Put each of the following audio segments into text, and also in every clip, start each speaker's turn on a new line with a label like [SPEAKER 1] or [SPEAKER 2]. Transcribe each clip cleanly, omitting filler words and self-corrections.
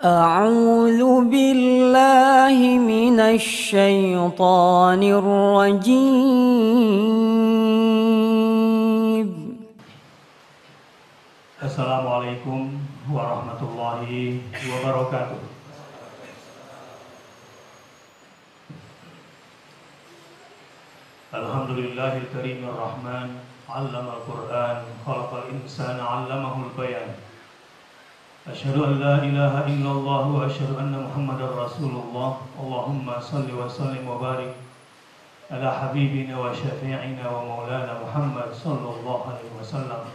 [SPEAKER 1] أعوذ بالله من الشيطان الرجيم.
[SPEAKER 2] Assalamualaikum warahmatullahi wabarakatuh. Alhamdulillahil karimir rahman, 'allamal Qur'an, khalaqal insana 'allamahul bayan. Asyhadu an la ilaha illallah wa asyhadu anna Muhammadar Rasulullah. Allahumma shalli wa sallim wa barik ala habibina wa syafi'ina wa maulana Muhammad sallallahu alaihi wasallam.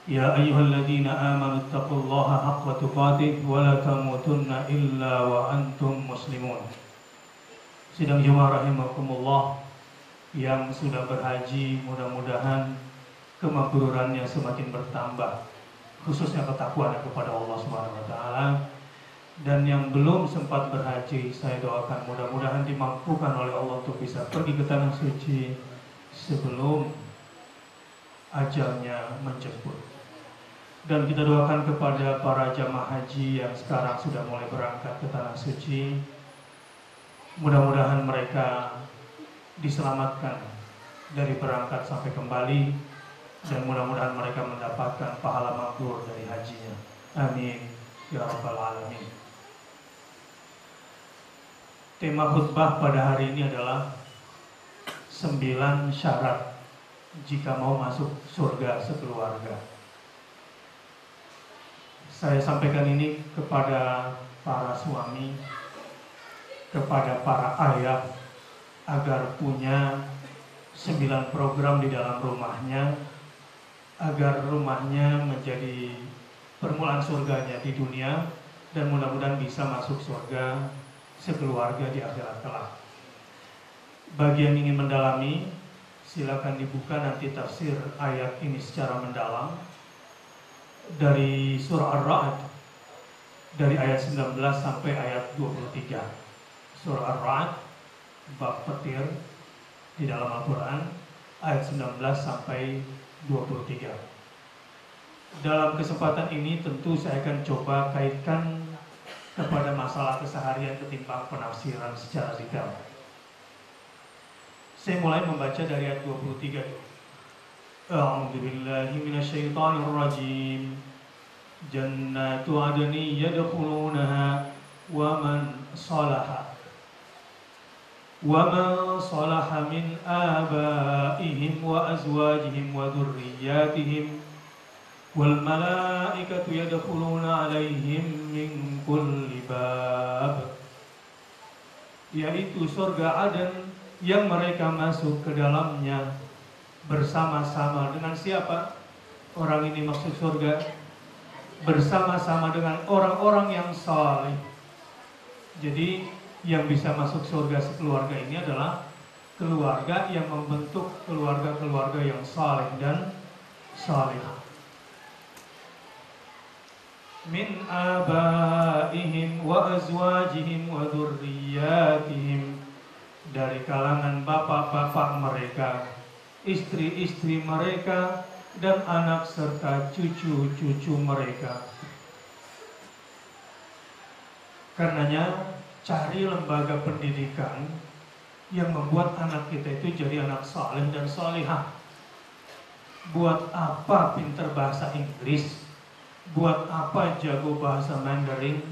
[SPEAKER 2] Ya ayyuhalladzina amanu taqullaha haqqa tuqatih wa la tamutunna illa wa antum muslimun. Sidang jemaah rahimakumullah yang sudah berhaji, mudah-mudahan kemakrurannya semakin bertambah, khususnya ketakwaan kepada Allah Subhanahu wa taala. Dan yang belum sempat berhaji, saya doakan mudah-mudahan dimampukan oleh Allah untuk bisa pergi ke tanah suci sebelum ajalnya menjemput. Dan kita doakan kepada para jamaah haji yang sekarang sudah mulai berangkat ke tanah suci, mudah-mudahan mereka diselamatkan dari berangkat sampai kembali, dan mudah-mudahan mereka mendapatkan pahala mabrur dari hajinya. Amin ya rabbal alamin. Tema khutbah pada hari ini adalah 9 syarat jika mau masuk surga sekeluarga. Saya sampaikan ini kepada para suami, kepada para ayah, agar punya 9 program di dalam rumahnya, agar rumahnya menjadi permulaan surganya di dunia, dan mudah-mudahan bisa masuk surga sekeluarga di akhirat kelak. Bagi yang ingin mendalami, silakan dibuka nanti tafsir ayat ini secara mendalam dari surah Ar-Ra'd, dari ayat 19 sampai ayat 23. Surah Ar-Ra'd, bab petir di dalam Al-Quran, ayat 19 sampai 23. Dalam kesempatan ini tentu saya akan coba kaitkan kepada masalah keseharian ketimbang penafsiran secara detail. Saya mulai membaca dari ayat 23. A'udzu billahi minasyaitonir rajim. Jannatu 'adnin yadkhulunaha wa man salaha min abaihim wa azwajihim wa dhurriyyatihim wal malaikatu yadkhuluna 'alaihim min kulli bab. Yaitu surga Aden yang mereka masuk ke dalamnya bersama-sama dengan siapa? Orang ini maksud surga bersama-sama dengan orang-orang yang saleh. Jadi yang bisa masuk surga sekeluarga ini adalah keluarga yang membentuk keluarga-keluarga yang saleh dan salihah. Min abaihim wa azwajihim wa dhurriyyatihim, dari kalangan bapak-bapak mereka, istri-istri mereka, dan anak serta cucu-cucu mereka. Karenanya cari lembaga pendidikan yang membuat anak kita itu jadi anak saleh dan salihah. Buat apa pintar bahasa Inggris? Buat apa jago bahasa Mandarin?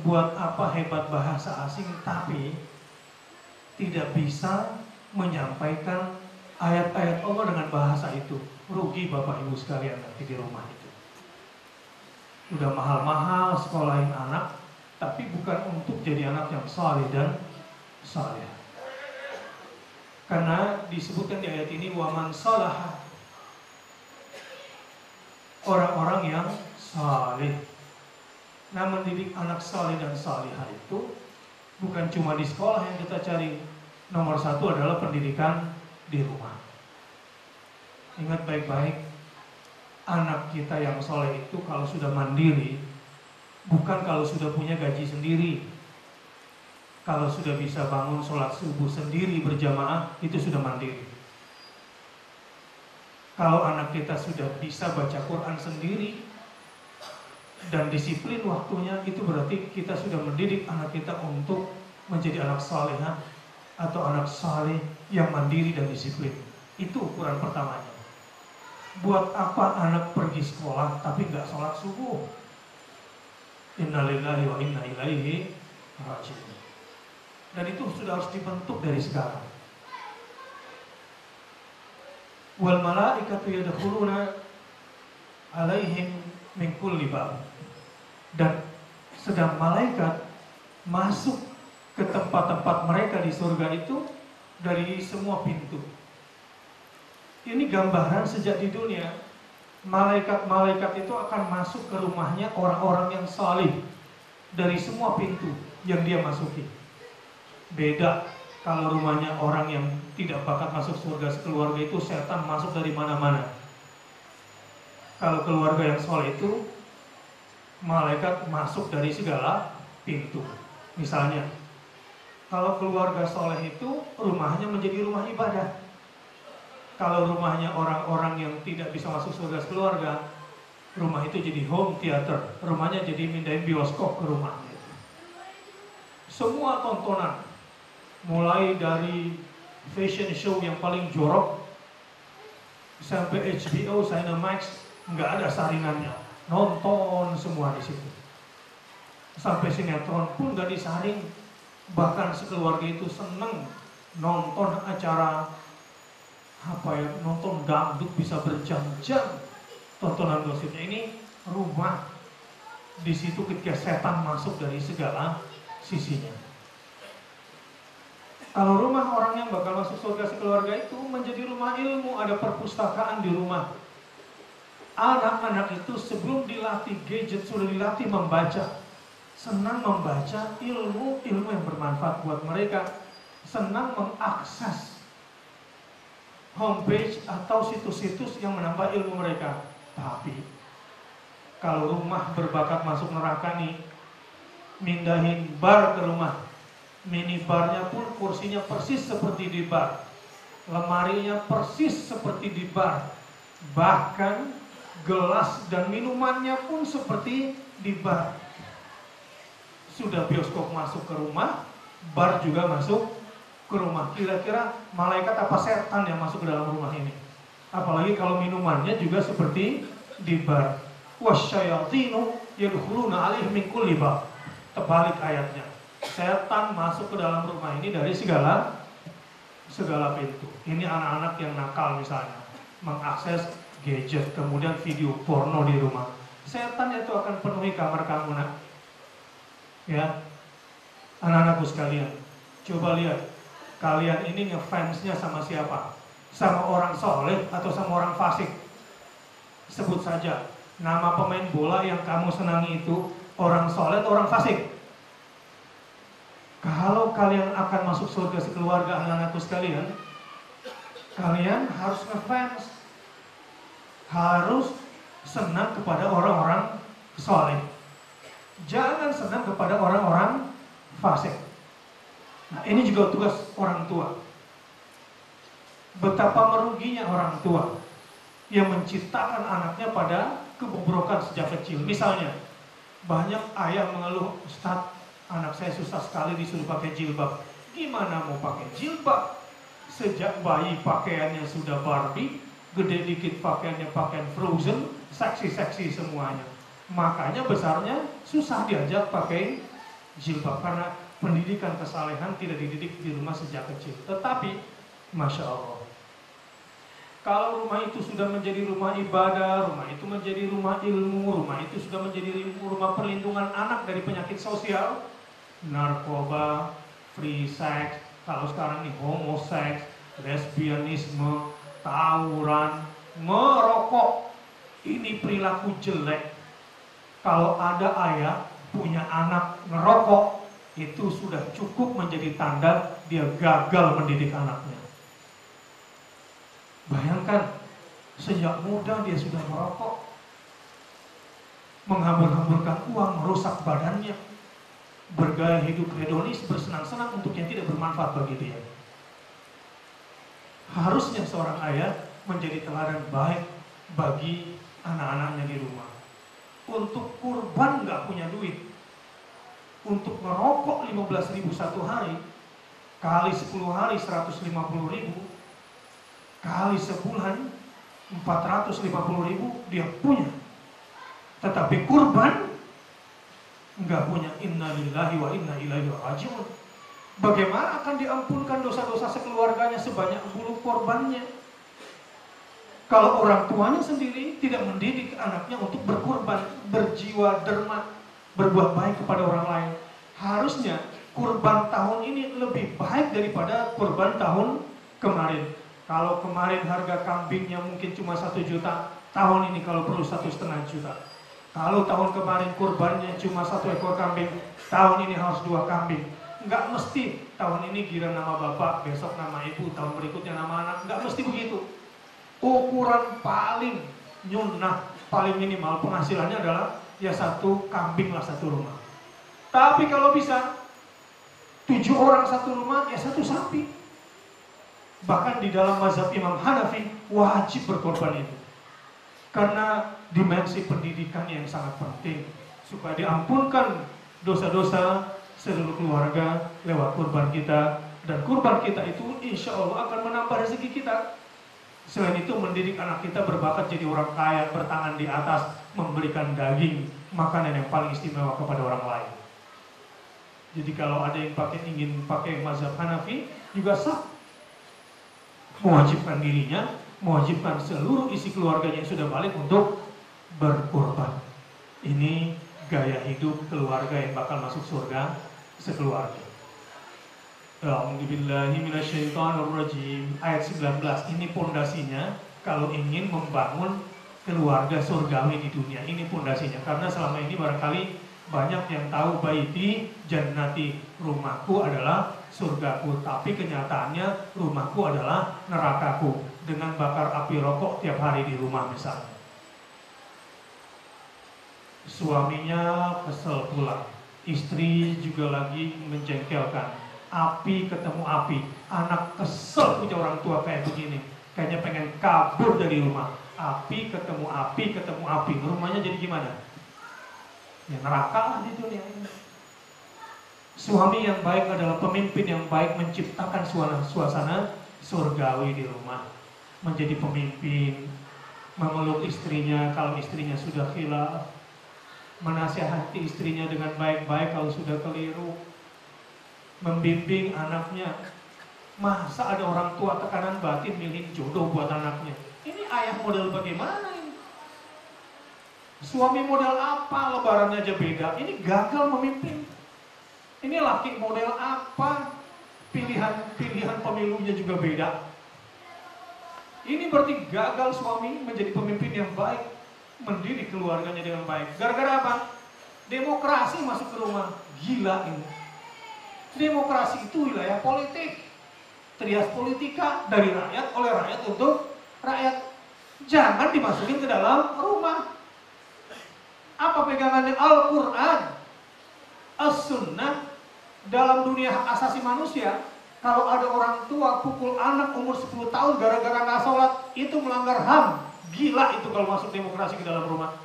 [SPEAKER 2] Buat apa hebat bahasa asing tapi tidak bisa menyampaikan ayat-ayat Allah dengan bahasa itu? Rugi Bapak Ibu sekalian nanti di rumah itu. Udah mahal-mahal sekolahin anak, tapi bukan untuk jadi anak yang saleh dan saleh. Karena disebutkan di ayat ini waman salaha, orang-orang yang saleh. Nah, mendidik anak saleh dan salihah itu bukan cuma di sekolah yang kita cari. Nomor 1 adalah pendidikan di rumah. Ingat baik-baik, anak kita yang soleh itu kalau sudah mandiri, bukan kalau sudah punya gaji sendiri. Kalau sudah bisa bangun sholat subuh sendiri berjamaah, itu sudah mandiri. Kalau anak kita sudah bisa baca Quran sendiri, dan disiplin waktunya, itu berarti kita sudah mendidik anak kita untuk menjadi anak salehah atau anak saleh yang mandiri dan disiplin. Itu ukuran pertamanya. Buat apa anak pergi sekolah tapi nggak sholat subuh? Innalillahi wa inna ilaihi raji'un. Dan itu sudah harus dibentuk dari sekarang. Wal malaikatu yadkhuluna alaihim min kulli bab. Dan sedang malaikat masuk ke tempat-tempat mereka di surga itu dari semua pintu. Ini gambaran sejak di dunia, malaikat-malaikat itu akan masuk ke rumahnya orang-orang yang salih dari semua pintu yang dia masuki. Beda kalau rumahnya orang yang tidak bakat masuk surga sekeluarga, itu setan masuk dari mana-mana. Kalau keluarga yang saleh itu, malaikat masuk dari segala pintu. Misalnya, kalau keluarga saleh itu rumahnya menjadi rumah ibadah. Kalau rumahnya orang-orang yang tidak bisa masuk surga sekeluarga, rumah itu jadi home theater. Rumahnya jadi mindahin bioskop ke rumah. Semua tontonan, mulai dari fashion show yang paling jorok sampai HBO, Cinemax, nggak ada saringannya. Nonton semua di situ. Sampai sinetron pun nggak disaring. Bahkan sekeluarga itu seneng nonton acara nonton dangdut bisa berjam-jam. Tontonan gosipnya ini rumah. Di situ ketika setan masuk dari segala sisinya. Kalau rumah orang yang bakal masuk surga sekeluarga itu menjadi rumah ilmu, ada perpustakaan di rumah. Anak-anak itu sebelum dilatih gadget sudah dilatih membaca. Senang membaca ilmu yang bermanfaat buat mereka. Senang mengakses homepage atau situs-situs yang menambah ilmu mereka. Tapi kalau rumah berbakat masuk neraka nih, mindahin bar ke rumah. Minibarnya pun kursinya persis seperti di bar, lemarinya persis seperti di bar, bahkan gelas dan minumannya pun seperti di bar. Sudah bioskop masuk ke rumah, bar juga masuk ke rumah. Kira-kira malaikat apa setan yang masuk ke dalam rumah ini? Apalagi kalau minumannya juga seperti di bar. Wasyayatinu yadkhuluna alaihim min kulli bab. Terbalik ayatnya. Setan masuk ke dalam rumah ini dari segala pintu. Ini anak-anak yang nakal misalnya, mengakses gadget, kemudian video porno di rumah. Setan itu akan penuhi kamar kamu, nak. Ya, anak-anakku sekalian, coba lihat. Kalian ini ngefansnya sama siapa? Sama orang soleh atau sama orang fasik? Sebut saja nama pemain bola yang kamu senangi itu orang soleh atau orang fasik? Kalau kalian akan masuk surga sekeluarga, anak-anakku sekalian, kalian harus ngefans, harus senang kepada orang-orang soleh. Jangan senang kepada orang-orang fasik. Nah, ini juga tugas orang tua. Betapa meruginya orang tua yang menciptakan anaknya pada kebobrokan sejak kecil. Misalnya, banyak ayah mengeluh, Ustaz, anak saya susah sekali disuruh pakai jilbab. Gimana mau pakai jilbab? Sejak bayi pakaiannya sudah Barbie, gede dikit pakaiannya pakaian Frozen, seksi-seksi semuanya. Makanya besarnya susah diajak pakai jilbab karena pendidikan kesalehan tidak dididik di rumah sejak kecil. Tetapi, Masya Allah, kalau rumah itu sudah menjadi rumah ibadah, rumah itu menjadi rumah ilmu, rumah itu sudah menjadi rumah perlindungan anak dari penyakit sosial, narkoba, free sex, kalau sekarang ini homoseks, lesbianisme, tawuran, merokok, ini perilaku jelek. Kalau ada ayah punya anak ngerokok, itu sudah cukup menjadi tanda dia gagal mendidik anaknya. Bayangkan, sejak muda dia sudah merokok, menghambur-hamburkan uang, merusak badannya, bergaya hidup hedonis, bersenang-senang untuk yang tidak bermanfaat bagi dia. Harusnya seorang ayah menjadi teladan baik bagi anak-anaknya di rumah. untuk kurban nggak punya duit, untuk merokok 15.000 satu hari, kali 10 hari 150.000, kali sebulan 450.000 dia punya. Tetapi kurban nggak punya. Innalillahi wa inna ilaihi raji'un. Bagaimana akan diampunkan dosa-dosa sekeluarganya sebanyak bulu korbannya? Kalau orang tuanya sendiri tidak mendidik anaknya untuk berkurban, berjiwa derma, berbuat baik kepada orang lain. Harusnya kurban tahun ini lebih baik daripada kurban tahun kemarin. Kalau kemarin harga kambingnya mungkin cuma 1 juta, tahun ini kalau perlu 1,5 juta. Kalau tahun kemarin kurbannya cuma 1 ekor kambing, tahun ini harus 2 kambing. Nggak mesti tahun ini kira nama bapak, besok nama ibu, tahun berikutnya nama anak. Nggak mesti begitu. Ukuran paling nyunah, paling minimal penghasilannya adalah ya 1 kambing lah 1 rumah. Tapi kalau bisa 7 orang 1 rumah, ya 1 sapi. Bahkan di dalam mazhab Imam Hanafi wajib berkorban itu. Karena dimensi pendidikan yang sangat penting supaya diampunkan dosa-dosa seluruh keluarga lewat kurban kita, dan kurban kita itu insya Allah akan menambah rezeki kita. Selain itu mendidik anak kita berbakat jadi orang kaya, bertangan di atas, memberikan daging, makanan yang paling istimewa kepada orang lain. Jadi kalau ada yang ingin pakai mazhab Hanafi juga sah, mewajibkan dirinya, mewajibkan seluruh isi keluarganya yang sudah balik untuk berkorban. Ini gaya hidup keluarga yang bakal masuk surga sekeluarga. A'udzubillahi minasyaitonirrajim. Ayat 19 ini pondasinya kalau ingin membangun keluarga surgawi di dunia. Ini pondasinya. Karena selama ini barangkali banyak yang tahu baiti jannati, rumahku adalah surgaku, tapi kenyataannya rumahku adalah nerakaku, dengan bakar api rokok tiap hari di rumah misalnya. Suaminya kesel pulang, istri juga lagi menjengkelkan, api ketemu api, anak kesel punya orang tua kayak begini, kayaknya pengen kabur dari rumah. Api ketemu api, rumahnya jadi gimana? Ya neraka lah di dunia ini. Suami yang baik adalah pemimpin yang baik, menciptakan suasana surgawi di rumah. Menjadi pemimpin, memeluk istrinya kalau istrinya sudah khilaf, menasihati istrinya dengan baik-baik kalau sudah keliru, membimbing anaknya. Masa ada orang tua tekanan batin milih jodoh buat anaknya? Ini ayah model bagaimana ini? Suami model apa, lebarannya aja beda. Ini gagal memimpin. Ini laki model apa, pilihan pemilunya juga beda. Ini berarti gagal suami menjadi pemimpin yang baik, mendidik keluarganya dengan baik. Gara-gara apa? Demokrasi masuk ke rumah. Gila ini. Demokrasi itu wilayah politik. Trias politika, dari rakyat, oleh rakyat, untuk rakyat. Jangan dimasukin ke dalam rumah. Apa pegangannya? Al-Quran, As-Sunnah. Dalam dunia hak asasi manusia, kalau ada orang tua pukul anak umur 10 tahun gara-gara nggak sholat, itu melanggar HAM. Gila itu kalau masuk demokrasi ke dalam rumah.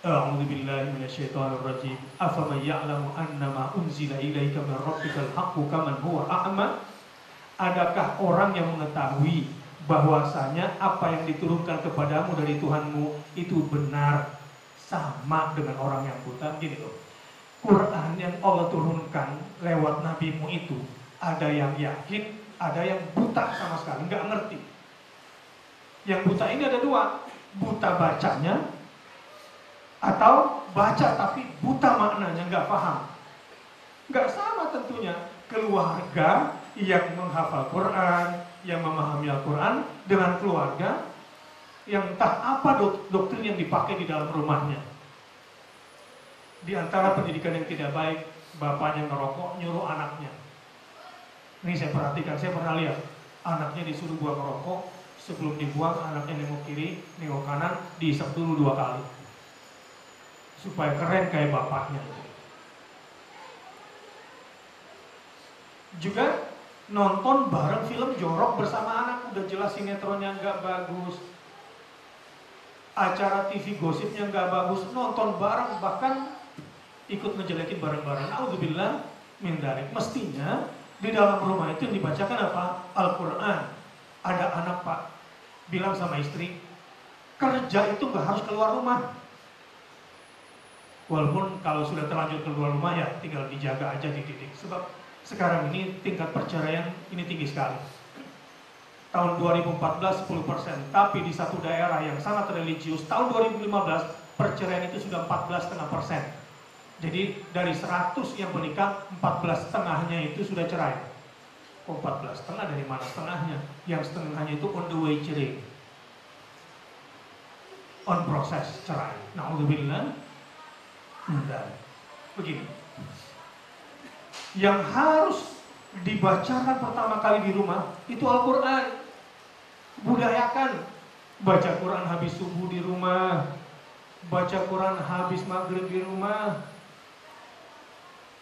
[SPEAKER 2] A'udzubillahi minasyaitonirrajim. Afaman ya'lamu annama unzila ilaika min rabbikal haqqu kaman huwa a'ma? Adakah orang yang mengetahui bahwasanya apa yang diturunkan kepadamu dari Tuhanmu itu benar, sama dengan orang yang buta? Gini loh, Quran yang Allah turunkan lewat nabimu itu, ada yang yakin, ada yang buta sama sekali, nggak ngerti. Yang buta ini ada 2, buta bacanya, atau baca tapi buta maknanya, nggak paham. Nggak sama tentunya keluarga yang menghafal Quran, yang memahami Al-Quran, dengan keluarga yang entah apa doktrin yang dipakai di dalam rumahnya. Di antara pendidikan yang tidak baik, bapaknya ngerokok, nyuruh anaknya. Ini saya perhatikan, saya pernah lihat anaknya disuruh buang rokok, sebelum dibuang anaknya nengok kiri, nengok kanan, dihisap dulu 2 kali supaya keren kayak bapaknya. Juga nonton bareng film jorok bersama anak, udah jelas sinetronnya nggak bagus, acara TV gosipnya nggak bagus, nonton bareng, bahkan ikut ngejelekin bareng-bareng. Alhamdulillah min dzalik. Mestinya di dalam rumah itu yang dibacakan apa? Al-Quran. Ada anak Pak bilang sama istri, kerja itu nggak harus keluar rumah. Walaupun kalau sudah terlanjur keluar rumah ya tinggal dijaga aja, dididik. Sebab sekarang ini tingkat perceraian ini tinggi sekali. Tahun 2014 10%, tapi di satu daerah yang sangat religius tahun 2015 perceraian itu sudah 14,5%. Jadi dari 100 yang menikah 14,5-nya itu sudah cerai. Oh 14,5 dari mana setengahnya? Yang setengahnya itu on the way cerai, on proses cerai. Na'udzubillah. Dan begini, yang harus dibacakan pertama kali di rumah itu Al-Quran. Budayakan baca Quran habis subuh di rumah, baca Quran habis maghrib di rumah.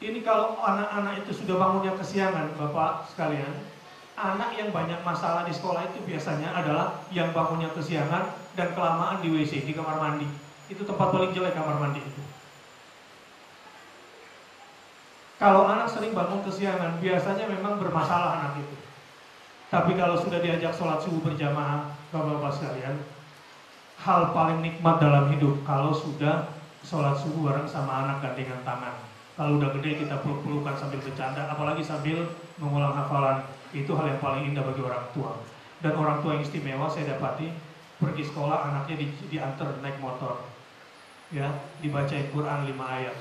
[SPEAKER 2] Ini kalau anak-anak itu sudah bangunnya kesiangan, Bapak sekalian, anak yang banyak masalah di sekolah itu biasanya adalah yang bangunnya kesiangan dan kelamaan di WC, di kamar mandi. Itu tempat paling jelek, kamar mandi itu. Kalau anak sering bangun kesiangan, biasanya memang bermasalah anak itu. Tapi kalau sudah diajak sholat subuh berjamaah, Bapak-bapak sekalian, hal paling nikmat dalam hidup kalau sudah sholat subuh bareng sama anak gandengan tangan. Kalau udah gede kita peluk-pelukan sambil bercanda, apalagi sambil mengulang hafalan. Itu hal yang paling indah bagi orang tua. Dan orang tua yang istimewa saya dapati, pergi sekolah anaknya diantar naik motor, ya, dibacain Quran 5 ayat.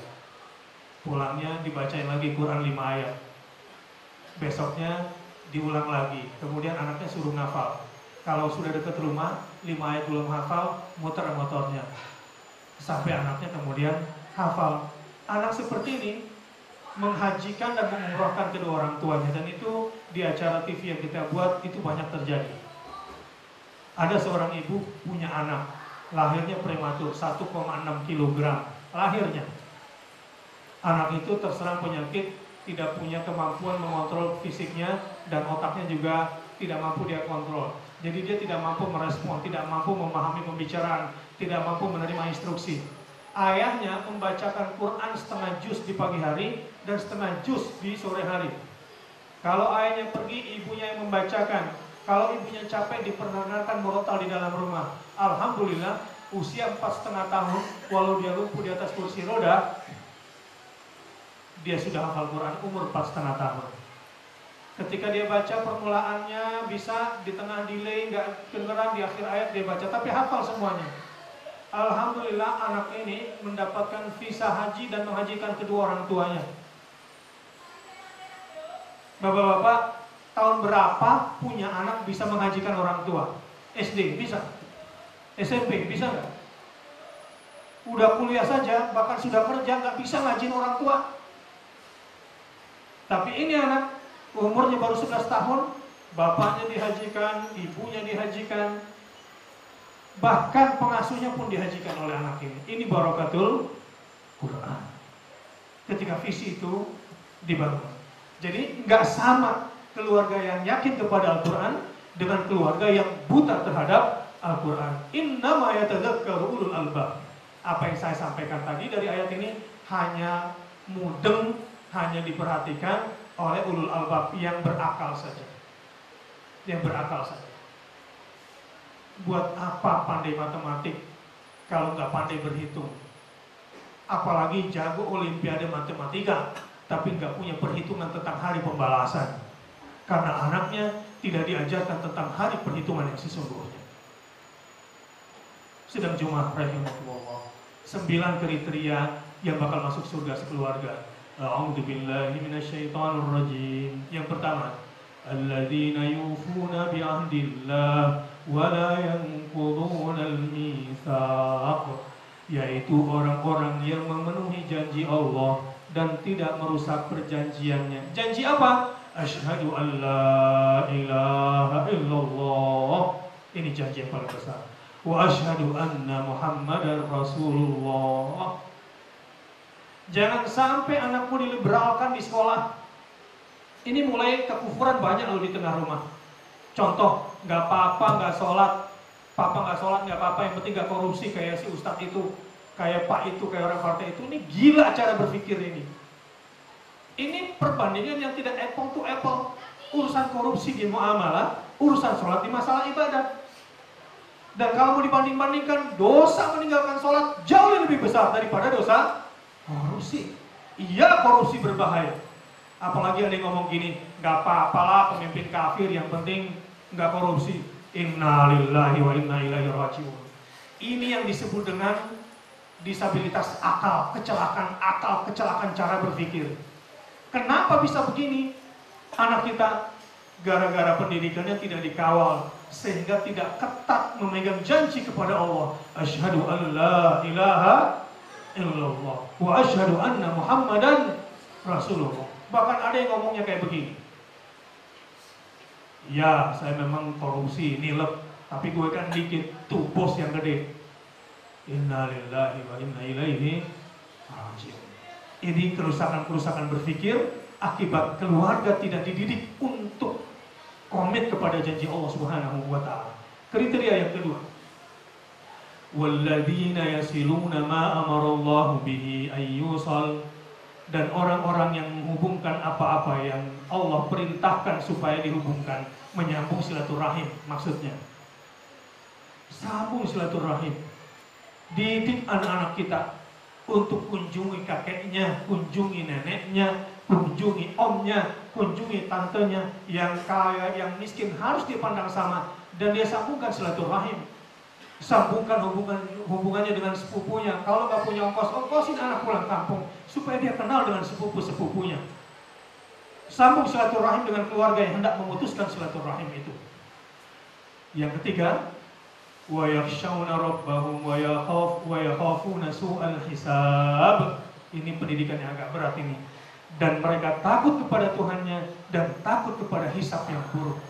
[SPEAKER 2] Pulangnya dibacain lagi Quran 5 ayat. Besoknya diulang lagi. Kemudian anaknya suruh ngafal. Kalau sudah dekat rumah, 5 ayat belum hafal, muter motornya. Sampai anaknya kemudian hafal. Anak seperti ini menghajikan dan mengumrohkan kedua orang tuanya. Dan itu di acara TV yang kita buat itu banyak terjadi. Ada seorang ibu punya anak, lahirnya prematur, 1,6 kg lahirnya. Anak itu terserang penyakit, tidak punya kemampuan mengontrol fisiknya, dan otaknya juga tidak mampu dia kontrol. Jadi dia tidak mampu merespon, tidak mampu memahami pembicaraan, tidak mampu menerima instruksi. Ayahnya membacakan Quran setengah juz di pagi hari dan setengah juz di sore hari. Kalau ayahnya pergi, ibunya yang membacakan. Kalau ibunya capek, diperdengarkan murotal di dalam rumah. Alhamdulillah, usia 4,5 tahun, walau dia lumpuh di atas kursi roda, dia sudah hafal Quran umur 4,5 tahun. Ketika dia baca permulaannya bisa, di tengah delay, nggak kedengeran, di akhir ayat dia baca, tapi hafal semuanya. Alhamdulillah anak ini mendapatkan visa haji dan menghajikan kedua orang tuanya. Bapak-bapak, tahun berapa punya anak bisa menghajikan orang tua? SD bisa? SMP bisa nggak? Udah kuliah saja, bahkan sudah kerja, nggak bisa ngajin orang tua. Tapi ini anak umurnya baru 11 tahun, bapaknya dihajikan, ibunya dihajikan, bahkan pengasuhnya pun dihajikan oleh anak ini. Ini barakatul Quran. Ketika visi itu dibangun. Jadi nggak sama keluarga yang yakin kepada Al-Quran dengan keluarga yang buta terhadap Al-Quran. Innama yatadzakkaru ulul albab. Apa yang saya sampaikan tadi dari ayat ini hanya mudeng, hanya diperhatikan oleh ulul albab yang berakal saja. Yang berakal saja. Buat apa pandai matematik kalau nggak pandai berhitung? Apalagi jago olimpiade matematika, tapi nggak punya perhitungan tentang hari pembalasan. Karena anaknya tidak diajarkan tentang hari perhitungan yang sesungguhnya. Sedang Jumat rahimahullah, 9 kriteria yang bakal masuk surga sekeluarga. A'udzubillahi minasyaitonirrajim. Yang pertama, alladzina yufuna bi'ahdillah wa la yanqudunal mitsaq, yaitu orang-orang yang memenuhi janji Allah dan tidak merusak perjanjiannya. Janji apa? Asyhadu an la ilaha illallah. Ini janji yang paling besar. Wa asyhadu anna Muhammadar Rasulullah. Jangan sampai anakmu diliberalkan di sekolah. Ini mulai kekufuran banyak loh di tengah rumah. Contoh, nggak apa-apa nggak sholat, Papa nggak sholat nggak apa-apa, yang penting nggak korupsi kayak si ustadz itu, kayak pak itu, kayak orang partai itu. Ini gila cara berpikir ini. Ini perbandingan yang tidak apple to apple. Urusan korupsi di muamalah, urusan sholat di masalah ibadah. Dan kalau mau dibanding-bandingkan, dosa meninggalkan sholat jauh lebih besar daripada dosa korupsi. Iya, korupsi berbahaya. Apalagi ada yang ngomong gini, nggak apa-apalah pemimpin kafir, yang penting nggak korupsi. Innalillahi wa inna ilaihi raji'un. Ini yang disebut dengan disabilitas akal, kecelakaan cara berpikir. Kenapa bisa begini? Anak kita gara-gara pendidikannya tidak dikawal, sehingga tidak ketat memegang janji kepada Allah. Asyhadu an la ilaha illallah wa asyhadu anna Muhammadan Rasulullah. Bahkan ada yang ngomongnya kayak begini. Ya, saya memang korupsi, nilep, tapi gue kan dikit, tuh bos yang gede. Innalillahi wa inna ilaihi raji'un. Ini kerusakan berpikir akibat keluarga tidak dididik untuk komit kepada janji Allah Subhanahu wa taala. Kriteria yang kedua, walladzina yasiluna ma amarallahu bihi ayyusal, dan orang-orang yang menghubungkan apa-apa yang Allah perintahkan supaya dihubungkan, menyambung silaturahim maksudnya. Sambung silaturahim. Didik anak-anak kita untuk kunjungi kakeknya, kunjungi neneknya, kunjungi omnya, kunjungi tantenya, yang kaya, yang miskin harus dipandang sama, dan dia sambungkan silaturahim. Sambungkan hubungannya dengan sepupunya. Kalau nggak punya ongkosin anak pulang kampung supaya dia kenal dengan sepupu-sepupunya. Sambung silaturahim dengan keluarga yang hendak memutuskan silaturahim itu. Yang ketiga, wa yakhshawna rabbahum wa yakhafuna su'al hisab. Ini pendidikan yang agak berat ini. Dan mereka takut kepada Tuhannya dan takut kepada hisab yang buruk.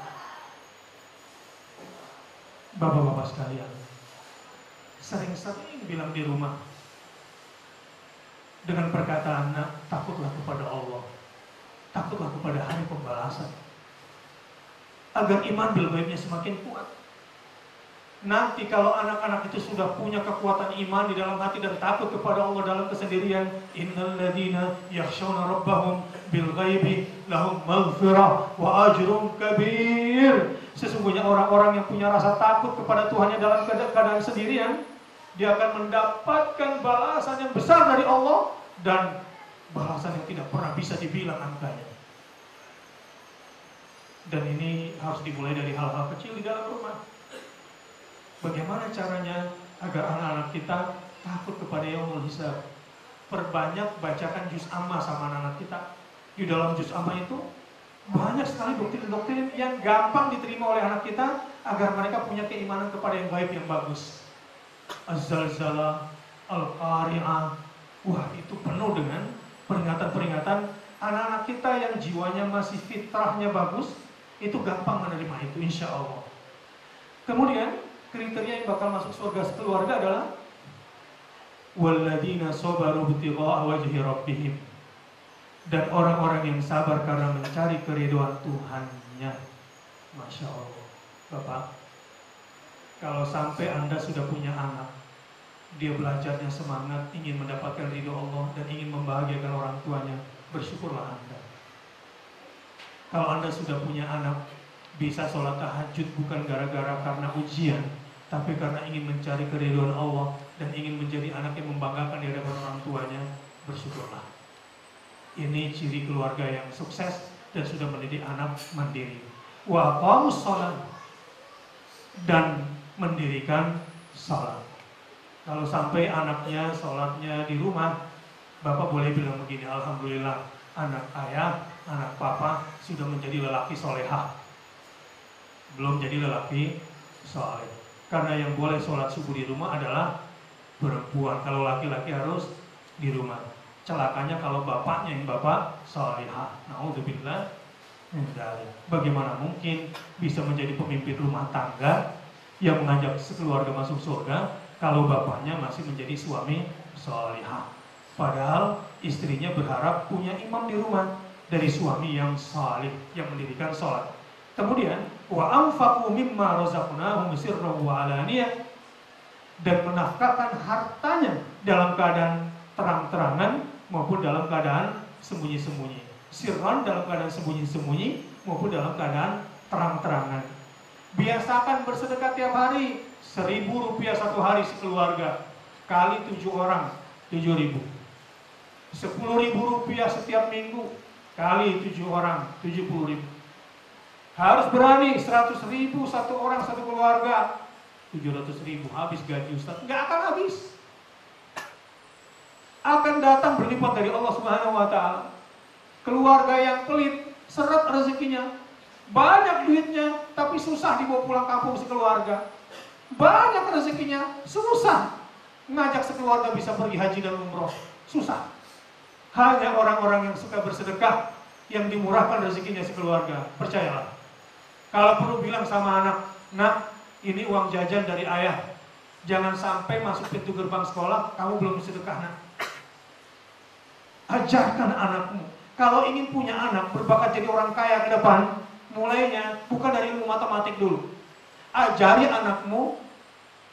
[SPEAKER 2] Bapak-bapak sekalian, sering-sering bilang di rumah dengan perkataan, takutlah kepada Allah, takutlah kepada hari pembalasan, agar iman bil ghaibnya semakin kuat. Nanti kalau anak-anak itu sudah punya kekuatan iman di dalam hati dan takut kepada Allah dalam kesendirian, innal ladzina yakhshawna rabbahum bil ghaibi lahum maghfirah wa ajrun kabir. Sesungguhnya orang-orang yang punya rasa takut kepada Tuhannya dalam keadaan sendirian, dia akan mendapatkan balasan yang besar dari Allah dan balasan yang tidak pernah bisa dibilang angkanya. Dan ini harus dimulai dari hal-hal kecil di dalam rumah. Bagaimana caranya agar anak-anak kita takut kepada yaumul hisab? Perbanyak bacakan juz amma sama anak-anak kita. Di dalam juz amma itu banyak sekali doktrin-doktrin yang gampang diterima oleh anak kita agar mereka punya keimanan kepada yang gaib yang bagus. Az-zalzalah, al-qari'ah. Wah, itu penuh dengan peringatan-peringatan. Anak-anak kita yang jiwanya masih fitrahnya bagus, itu gampang menerima itu, insya Allah. Kemudian kriteria yang bakal masuk surga sekeluarga adalah walladzina sabaru ibtigha'a wajhi rabbihim, dan orang-orang yang sabar karena mencari keridhaan Tuhannya. Masya Allah. Bapak, kalau sampai Anda sudah punya anak, dia belajarnya semangat, ingin mendapatkan ridho Allah dan ingin membahagiakan orang tuanya, bersyukurlah Anda. Kalau Anda sudah punya anak, bisa sholat tahajud bukan gara-gara karena ujian, tapi karena ingin mencari keridhaan Allah dan ingin menjadi anak yang membanggakan di hadapan orang tuanya, bersyukurlah. Ini ciri keluarga yang sukses dan sudah mendidik anak mandiri. Wa aqamus shalah, dan mendirikan sholat. Kalau sampai anaknya sholatnya di rumah, Bapak boleh bilang begini, alhamdulillah, anak ayah, anak papa sudah menjadi lelaki solehah, belum jadi lelaki soleh. Karena yang boleh sholat subuh di rumah adalah perempuan. Kalau laki-laki harus di rumah. Celakanya kalau bapaknya yang bapak solehah. Naudzubillah. Bagaimana mungkin bisa menjadi pemimpin rumah tangga yang mengajak sekeluarga masuk surga kalau bapaknya masih menjadi suami solehah? Padahal istrinya berharap punya imam di rumah dari suami yang saleh, yang mendirikan sholat. Kemudian wa anfaqu mimma razaqnahum sirran wa alaniyah, dan menafkahkan hartanya dalam keadaan terang-terangan maupun dalam keadaan sembunyi-sembunyi. Sirran dalam keadaan sembunyi-sembunyi maupun dalam keadaan terang-terangan. Biasakan bersedekah tiap hari, 1.000 rupiah satu hari sekeluarga, kali 7 orang, 7.000. 10.000 rupiah setiap minggu, kali 7 orang, 70.000. Harus berani, 100.000 satu orang satu keluarga, 700.000, habis gaji Ustaz. Nggak akan habis. Akan datang berlipat dari Allah Subhanahu wa Ta'ala. Keluarga yang pelit, seret rezekinya, banyak duitnya, tapi susah dibawa pulang kampung sekeluarga. Banyak rezekinya, susah ngajak sekeluarga bisa pergi haji dan umroh, susah. Hanya orang-orang yang suka bersedekah yang dimurahkan rezekinya sekeluarga. Percayalah. Kalau perlu bilang sama anak, nak, ini uang jajan dari ayah. Jangan sampai masuk pintu gerbang sekolah, kamu belum sedekah, nak. Ajarkan anakmu. Kalau ingin punya anak berbakat jadi orang kaya ke depan, mulainya bukan dari ilmu matematik dulu. Ajari anakmu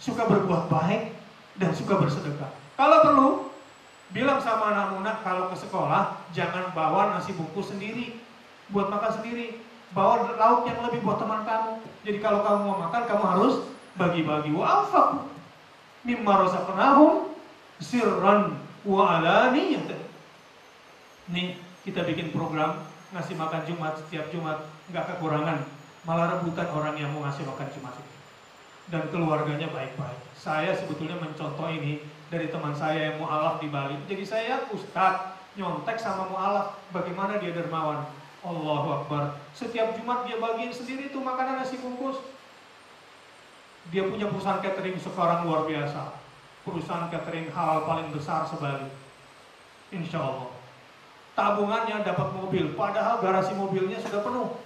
[SPEAKER 2] suka berbuat baik dan suka bersedekah. Kalau perlu, bilang sama anakmu, nak, kalau ke sekolah jangan bawa nasi bungkus sendiri, buat makan sendiri. Bawa lauk yang lebih buat teman kamu. Jadi kalau kamu mau makan, kamu harus bagi-bagi. Wa anfaqu mimma razaqnahum sirran wa alaniyah. Nih, kita bikin program ngasih makan Jumat setiap Jumat, nggak kekurangan. Malah rebutan orang yang mau ngasih makan Jumat itu. Dan keluarganya baik-baik. Saya sebetulnya mencontoh ini dari teman saya yang mu'alaf di Bali. Jadi saya ustadz nyontek sama mu'alaf, bagaimana dia dermawan. Allahu Akbar. Setiap Jumat dia bagiin sendiri tuh makanan nasi bungkus. Dia punya perusahaan catering sekarang luar biasa. Perusahaan catering halal paling besar se-Bali. Insya Allah. Tabungannya dapat mobil, padahal garasi mobilnya sudah penuh.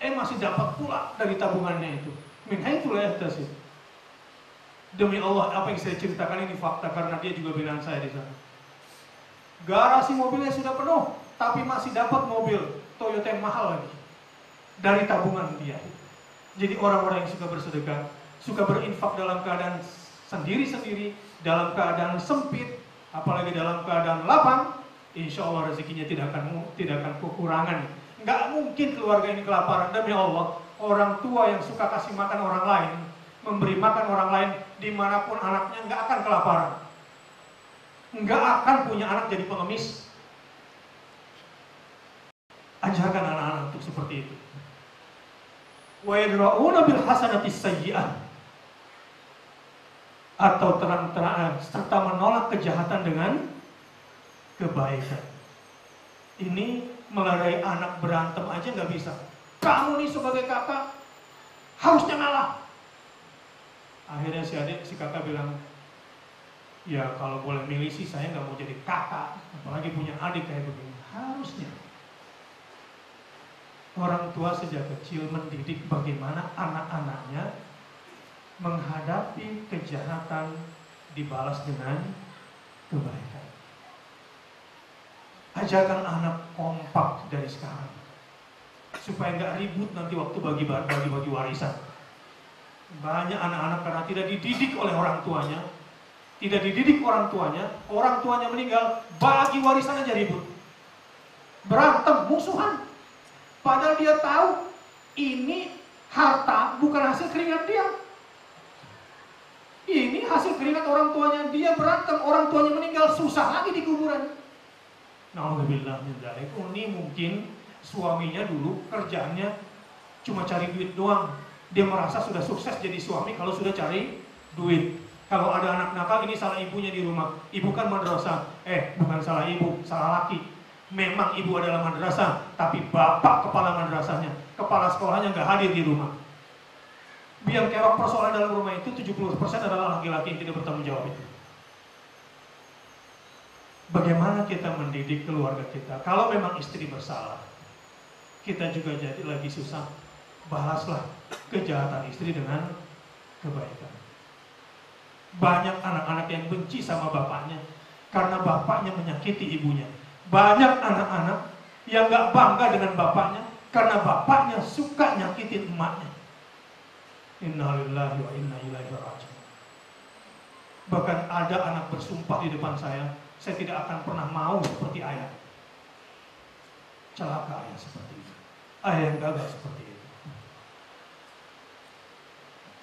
[SPEAKER 2] Masih dapat pula dari tabungannya itu. Min haitsu la yahtasib. Demi Allah, apa yang saya ceritakan ini fakta karena dia juga binaan saya di sana. Garasi mobilnya sudah penuh, tapi masih dapat mobil Toyota yang mahal lagi dari tabungan dia. Jadi orang-orang yang suka bersedekah, suka berinfak dalam keadaan sendiri-sendiri, dalam keadaan sempit, apalagi dalam keadaan lapang, insya Allah rezekinya tidak akan kekurangan. Nggak mungkin keluarga ini kelaparan. Demi Allah, orang tua yang suka kasih makan orang lain, memberi makan orang lain, dimanapun anaknya nggak akan kelaparan, nggak akan punya anak jadi pengemis. Ajarkan anak-anak untuk seperti itu. Wa yadra'una bil hasanati sayyi'ah, atau terang-terangan serta menolak kejahatan dengan kebaikan. Ini melerai anak berantem aja nggak bisa. Kamu nih sebagai kakak harusnya ngalah. Akhirnya si kakak bilang, ya kalau boleh milih sih saya nggak mau jadi kakak, apalagi punya adik kayak begini. Harusnya orang tua sejak kecil mendidik bagaimana anak-anaknya menghadapi kejahatan dibalas dengan kebaikan. Ajarkan anak kompak dari sekarang supaya nggak ribut nanti waktu bagi-bagi warisan. Banyak anak-anak karena tidak dididik oleh orang tuanya, orang tuanya meninggal, bagi warisan aja ribut, berantem, musuhan. Padahal dia tahu ini harta bukan hasil keringat dia. Ini hasil keringat orang tuanya. Dia berantem, orang tuanya meninggal, susah lagi di kuburan. Na'udzubillah min dzalik. Ini mungkin suaminya dulu kerjaannya cuma cari duit doang. Dia merasa sudah sukses jadi suami kalau sudah cari duit. Kalau ada anak nakal, ini salah ibunya di rumah. Ibu kan madrasah. Bukan salah ibu, salah laki. Memang ibu adalah madrasah, tapi bapak kepala madrasahnya, kepala sekolahnya nggak hadir di rumah. Biar kerok persoalan dalam rumah itu 70% adalah laki-laki yang tidak bertanggung jawab itu. Bagaimana kita mendidik keluarga kita? Kalau memang istri bersalah, kita juga jadi lagi susah. Balaslah kejahatan istri dengan kebaikan. Banyak anak-anak yang benci sama bapaknya karena bapaknya menyakiti ibunya. Banyak anak-anak yang gak bangga dengan bapaknya karena bapaknya suka nyakitin emaknya. Innalillahi wa inna ilaihi raji'un. Bahkan ada anak bersumpah di depan saya tidak akan pernah mau seperti ayah. Celaka ayah seperti itu. Ayah yang gagal seperti itu.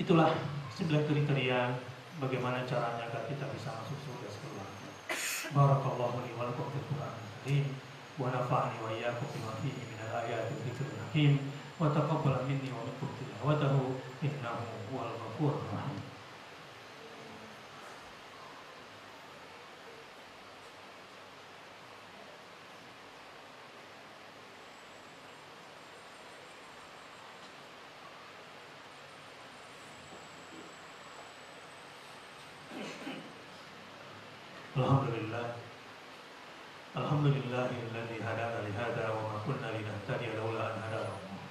[SPEAKER 2] Itulah 9 kriteria bagaimana caranya agar kita bisa masuk surga sekeluarga. Barakallahu li wa lakum fil Qur'anil karim wa nafa'ani wa iyyakum bima fihi minal ayati wa dzikril hakim wa taqabbal minni wa minkum tilawatahu innahu huwal ghafurur rahim. Alhamdulillahilladzi hadana li hadza wa ma kunna linahtadiya laula an hadana Allah.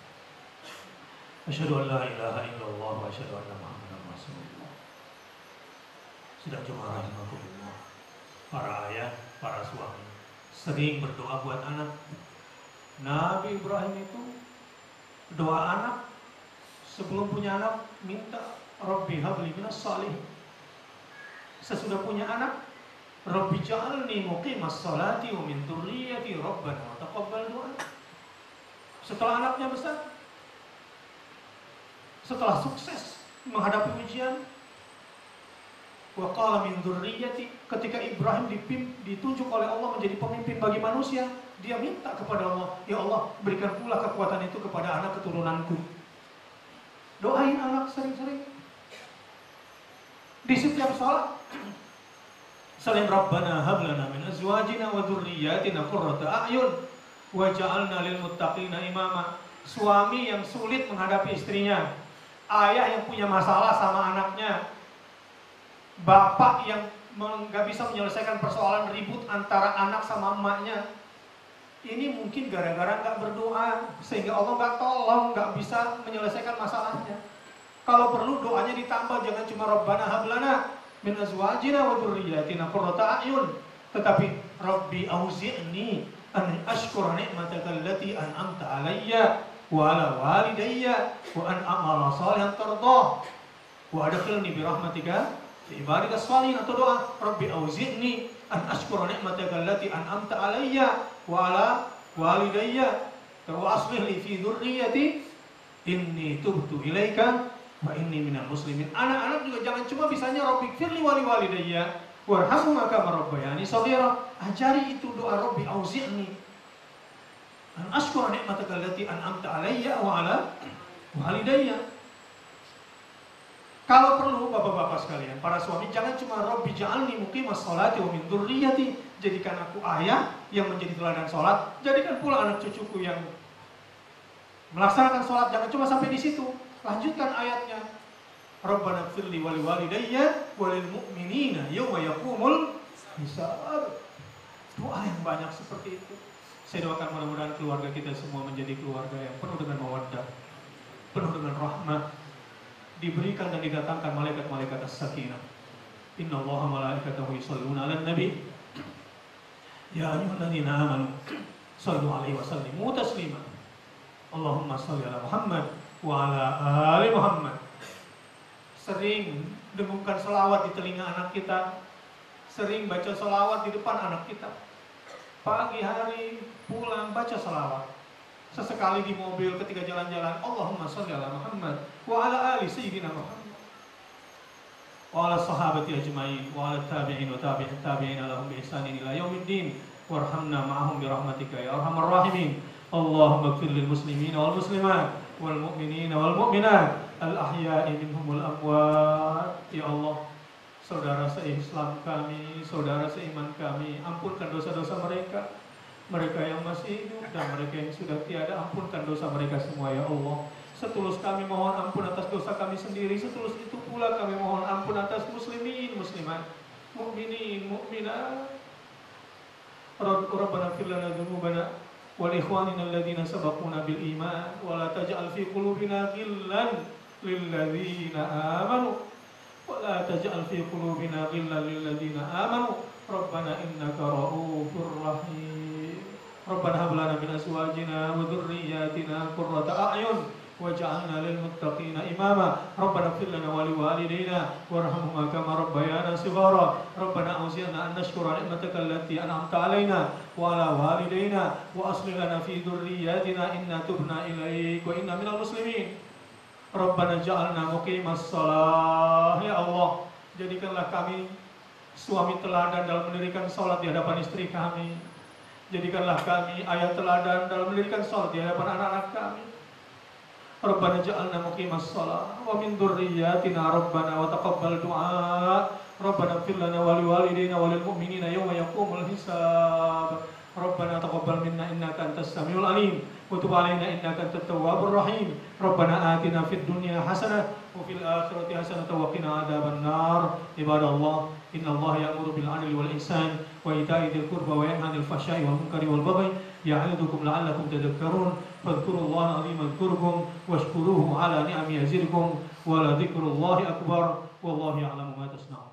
[SPEAKER 2] Asyhadu an la ilaha illallah wa asyhadu anna Muhammadan rasulullah. Sidang jemaah rahimakumullah. Para ayah, para suami sering berdoa buat anak. Nabi Ibrahim itu doa anak sebelum punya anak minta Rabbi habli minas shalihin. Sesudah punya anak Rabbi ja'alni muqimas sholati wa min dzurriyyati rabbana wa taqabbal du'a. Setelah anaknya besar, setelah sukses menghadapi ujian, wa qala min dzurriyyati, ketika Ibrahim ditunjuk oleh Allah menjadi pemimpin bagi manusia, dia minta kepada Allah, ya Allah, berikan pula kekuatan itu kepada anak keturunanku. Doain anak sering-sering. Di setiap sholat selain Rabbana hablana min azwajina wa dzurriyyatina qurrata a'yun waj'alna lil muttaqina imama. Suami yang sulit menghadapi istrinya, ayah yang punya masalah sama anaknya, bapak yang nggak bisa menyelesaikan persoalan ribut antara anak sama emaknya. Ini mungkin gara-gara nggak berdoa sehingga Allah nggak tolong, nggak bisa menyelesaikan masalahnya. Kalau perlu doanya ditambah, jangan cuma Rabbana hablana min azwajina wa dzurriyyatina qurrata a'yun, tetapi Rabbi auzi'ni an ashkura ni'mataka allati an'amta 'alayya wa 'ala walidayya wa an a'mala shalihan tardah wa adkhilni bi rahmatika fi ibadikas shalihin. Atau doa Rabbi auzi'ni an ashkura ni'mataka allati an'amta 'alayya wa 'ala walidayya wa aslih li fi dzurriyyati inni tubtu ilaika wa inni minal muslimin. Anak-anak juga jangan cuma bisanya Rabbi firli wali walidayya warhamhuma kama rabbayani shaghira. Ajari itu doa Rabbi auzi'ni an ashkura ni'mataka allati an'amta 'alayya wa 'ala walidayya. Kalau perlu bapak-bapak sekalian, para suami, jangan cuma Rabbi ja'alni muqimas sholati wa min dzurriyyati, jadikan aku ayah yang menjadi teladan sholat, jadikan pula anak cucuku yang melaksanakan sholat. Jangan cuma sampai di situ. Lanjutkan ayatnya. Rabbana firli wali walidayya walil mu'minina yawma yaqumul hisab. Doa yang banyak seperti itu. Saya doakan mudah-mudahan keluarga kita semua menjadi keluarga yang penuh dengan mawaddah, penuh dengan rahmah, diberikan dan didatangkan malaikat-malaikat as-sakinah. Innallaha malaikatahu yusholluna 'alan nabi. Ya ayyuhalladzina amanu shallu 'alaihi wa sallimu taslima. Allahumma shalli 'ala Muhammad wa 'ala ali Muhammad. Sering dengungkan selawat di telinga anak kita, sering baca selawat di depan anak kita. Pagi hari pulang baca selawat. Sesekali di mobil ketika jalan-jalan, Allahumma sholli 'ala Muhammad wa 'ala ali sayyidina Muhammad wa 'ala sahabati ajmain wa 'ala tabi'in wa tabi'in tabi'in lahum bi ihsanin ila yaumiddin warhamna ma'ahum bi rahmatika ya arhamar rahimin. Allahumma ighfir lil muslimina wal muslimat wal mu'minina wal mu'minat al ahya'i minhumul amwat. Ya Allah, saudara se-Islam kami, saudara seiman kami, ampunkan dosa-dosa mereka, mereka yang masih hidup dan mereka yang sudah tiada, ampunkan dosa mereka semua ya Allah. Setulus kami mohon ampun atas dosa kami sendiri, setulus itu pula kami mohon ampun atas muslimin, muslimat, mu'minin, mu'minat. Rabbana ighfir lana dzunubana wal ikhwanina alladziina sabaquna bil iman wa la taj'al fi qulubina ghillan lil ladzina amanu wa la taj'al fi qulubina ghillan lil ladzina amanu rabbana innaka ra'ufur rahim. Rabbana hab lana min azwajina wa dhurriyyatina qurrata a'yun waj'alna lil muttaqina imama. Rabbana ighfir lana wa liwalidayna warhamhuma kama rabbayana shighara. Rabbana awzi'na an nashkura ni'mataka allati an'amta 'alaina wa 'ala walidayna wa aslih lana fi dhurriyyatina inna tubna ilaik wa inna minal muslimin. Rabbana ja'alna muqimas shalah. Ya Allah, jadikanlah kami suami teladan dalam mendirikan salat di hadapan istri kami. Jadikanlah kami ayat teladan dalam mendirikan salat di hadapan anak-anak kami. Rabbana ja'alna muqimas shalah wa min dzurriyyatina rabbana wa taqabbal du'a. Rabbana ighfir lana wa liwalidayna wa lil mu'minina yawma yaqumul hisab. Rabbana taqabbal minna innaka antas samiul alim wa tub 'alaina innaka antat tawwabur rahim. Rabbana atina fid dunya hasanah wa fil akhirati hasanah wa qina adzaban nar. Ibadallah, innallaha ya'muru bil 'adli wal ihsan wa ita'i dzil qurba wa yanha 'anil fahsya'i wal munkari wal baghi ya'idukum la'allakum tadhakkarun. Fadhkurullaha 'azima yadhkurukum washkuruhu 'ala ni'amihi yazidkum wa la dzikrullahi akbar wallahu ya'lamu ma tasna'un.